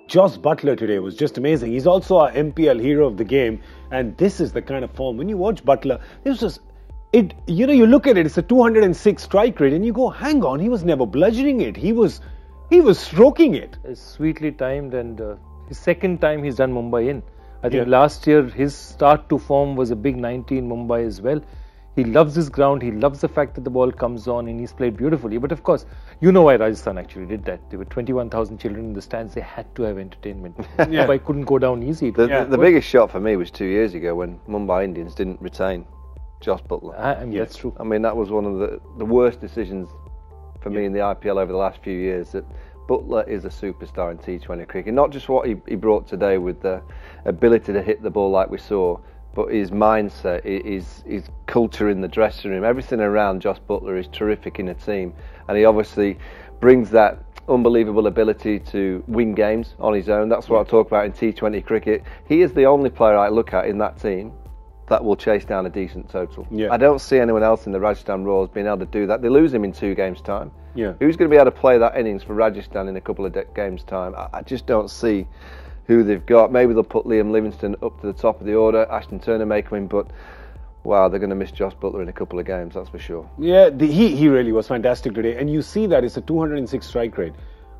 Josh Buttler today was just amazing. He's also our MPL hero of the game, and this is the kind of form. When you watch Buttler, this was it. You know, you look at it; it's a 206 strike rate, and you go, "Hang on, he was never bludgeoning it. He was stroking it." It's sweetly timed, and his second time he's done Mumbai in. I think last year his start to form was a big 90 in Mumbai as well. He loves his ground. He loves the fact that the ball comes on, and he's played beautifully. But of course, you know why Rajasthan actually did that. There were 21,000 children in the stands. They had to have entertainment. Mumbai couldn't go down easy. The biggest shot for me was 2 years ago when Mumbai Indians didn't retain Josh Buttler. That's true. I mean, that was one of the worst decisions for me in the IPL over the last few years. That Buttler is a superstar in T20 cricket. Not just what he brought today with the ability to hit the ball like we saw, but his mindset, his culture in the dressing room, everything around Josh Buttler is terrific in a team. And he obviously brings that unbelievable ability to win games on his own. That's what I talk about in T20 cricket. He is the only player I look at in that team that will chase down a decent total. I don't see anyone else in the Rajasthan Royals being able to do that. They lose him in 2 games' time. Who's going to be able to play that innings for Rajasthan in a couple of games' time? I just don't see who they've got. Maybe they'll put Liam Livingstone up to the top of the order. Ashton Turner may come in, but wow, they're going to miss Josh Buttler in a couple of games, that's for sure. Yeah, he really was fantastic today. And you see that it's a 206 strike rate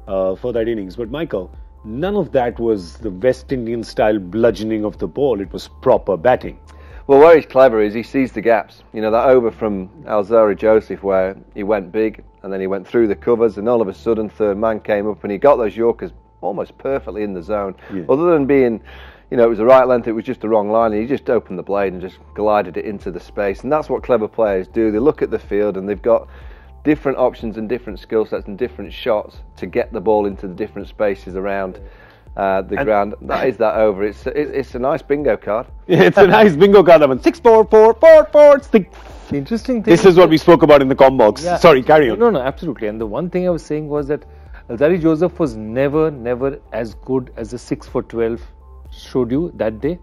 for that innings. But Michael, none of that was the West Indian style bludgeoning of the ball. It was proper batting. Well, where he's clever is he sees the gaps. You know, that over from Alzari Joseph where he went big and then he went through the covers and all of a sudden third man came up and he got those Yorkers almost perfectly in the zone. Other than being, you know, it was the right length, it was just the wrong line, and he just opened the blade and just glided it into the space. And that's what clever players do. They look at the field and they've got different options and different skill sets and different shots to get the ball into the different spaces around the ground. That is that over. It's a nice bingo card. It's a nice bingo card. 6 4 4 4 4 6. The interesting thing. This is what we spoke about in the com box. Sorry, carry on. No, absolutely. And the one thing I was saying was that Alzari Joseph was never as good as the 6 for 12 showed you that day.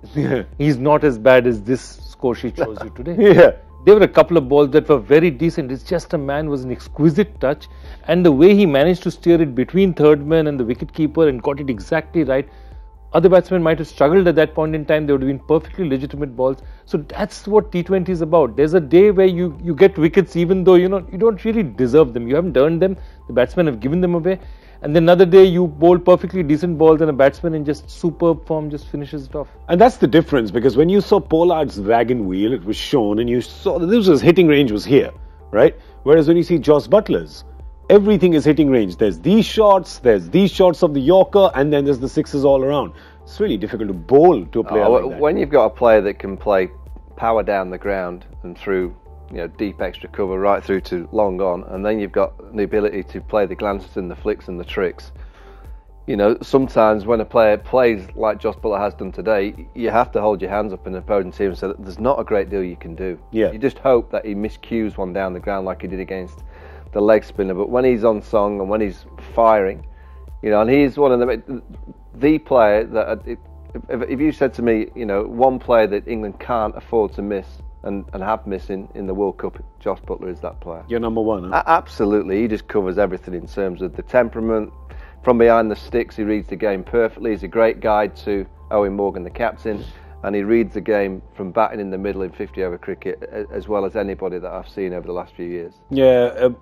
He's not as bad as this score sheet shows you today. There were a couple of balls that were very decent. It's just a man was an exquisite touch, and the way he managed to steer it between third man and the wicket keeper and got it exactly right. Other batsmen might have struggled at that point in time. They would have been perfectly legitimate balls. So that's what T20 is about. There's a day where you get wickets even though you don't really deserve them. You haven't earned them. The batsmen have given them away. And then another day you bowl perfectly decent balls and a batsman in just superb form just finishes it off. And that's the difference, because when you saw Pollard's wagon wheel, it was shown and you saw that this was hitting range was here, right? Whereas when you see Josh Buttler's, everything is hitting range. There's these shots of the Yorker, and then there's the sixes all around. It's really difficult to bowl to a player like that. When you've got a player that can play power down the ground and through, you know, deep extra cover right through to long on, and then you've got the ability to play the glances and the flicks and the tricks. You know, sometimes when a player plays like Josh Buttler has done today, you have to hold your hands up in the opposing team and say that there's not a great deal you can do. You just hope that he miscues one down the ground like he did against the leg spinner. But when he's on song and when he's firing, you know, and he's one of the player that if you said to me, you know, one player that England can't afford to miss and have missing in the World Cup, Josh Buttler is that player. You're number one, huh? Absolutely. He just covers everything in terms of the temperament. From behind the sticks, he reads the game perfectly. He's a great guide to Owen Morgan, the captain, and he reads the game from batting in the middle in 50-over cricket as well as anybody that I've seen over the last few years.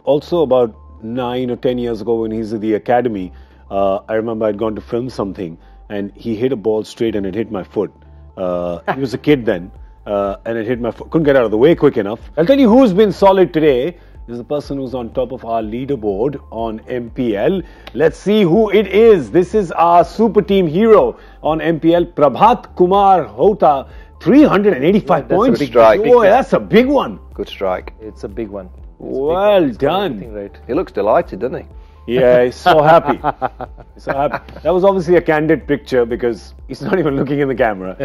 Also about 9 or 10 years ago when he's at the academy, I remember I'd gone to film something and he hit a ball straight and it hit my foot. He was a kid then. And it hit my foot. Couldn't get out of the way quick enough. I'll tell you who's been solid today. This is the person who's on top of our leaderboard on MPL. Let's see who it is. This is our super team hero on MPL, Prabhat Kumar Hota. 385 points. That's a strike. Oh, that's a big one. Good strike. It's a big one. Well done. Right. He looks delighted, doesn't he? Yeah, he's so happy. That was obviously a candid picture because he's not even looking in the camera.